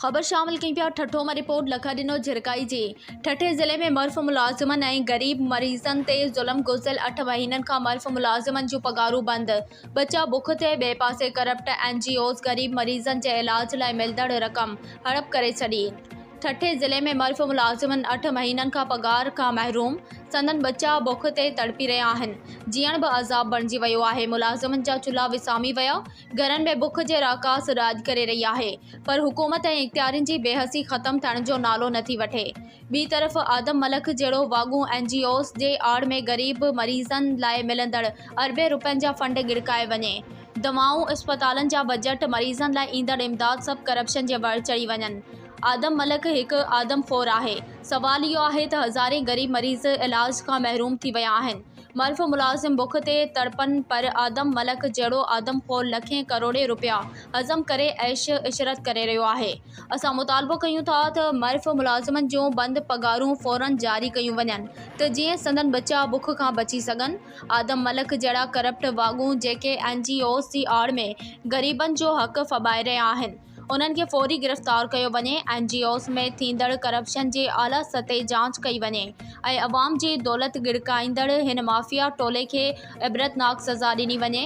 ख़बर शामिल कई पिया ठठो में रिपोर्ट लखा झिरकाई जी। ठठे ज़िले में मर्फ़ मुलाज़िमन ऐं गरीब मरीज़न ते ज़ुल्म गुज़िरियल 8 महीननि खां मर्फ़ मुलाज़िमन जूं पगारूं बंद। बचा बुख ते ॿिए पासे करप्ट NGOs गरीब मरीज़न जे इलाज लाइ मिलंदड़ रक़म हड़प करे छॾी। ठठे ज़िले में मर्फ़ मुलाज़िमन 8 महीननि खां पगार खां महरूम। संदन बचा बुख ते तड़पी रहिया आहिनि। जीअण बि अज़ाब बणिजी वियो आहे। मुलाज़िमन जा चुल्हा विसामी विया। घरनि में बुख जे राकास राॼ करे रही आहे। पर हुकूमत ऐं इख़्तियारनि जी बेहसी ख़त्म थियण जो नालो नथी वठे। ॿी तरफ़ आदम मलक जहिड़ो वाॻू NGOs जे आड़ में गरीब मरीज़नि लाइ मिलंदड़ अरबे रुपयनि जा फंड गिड़काए वञे। दवाऊं, अस्पतालनि जा बजट, मरीज़नि लाइ ईंदड़ इमदाद सभु करप्शन जे वर चढ़ी वञनि। आदम मलक हिकु आदमखोर आहे। सवाल इहो आहे त हज़ारे गरीब मरीज़ इलाज खां महरूम थी विया आहिनि। मर्फ़ मुलाज़िम बुख ते तड़पनि पर आदम मलक जहिड़ो आदमखोर लखें करोड़े रुपया हज़म करे ऐश इशरत करे रहियो आहे। असां मुतालबो कयूं था त मर्फ़ मुलाज़िमनि जूं बंदि पगारूं फ़ौरन जारी कयूं वञनि त जीअं संदन बचा बुख खां बची सघनि। आदम मलक जहिड़ा करप्ट वाॻू जेके NGOs जी आड़ में ग़रीबनि जो हक़ फॿाए रहिया आहिनि, उन्हनि खे फ़ौरी गिरफ़्तार कयो वञे। NGOs में थींदड़ करप्शन जी आला सतह जांच कई वञे ऐं अवाम जी दौलत गिड़काईंदड़ हिन माफ़िया टोले खे इबरतनाक सज़ा ॾिनी वञे।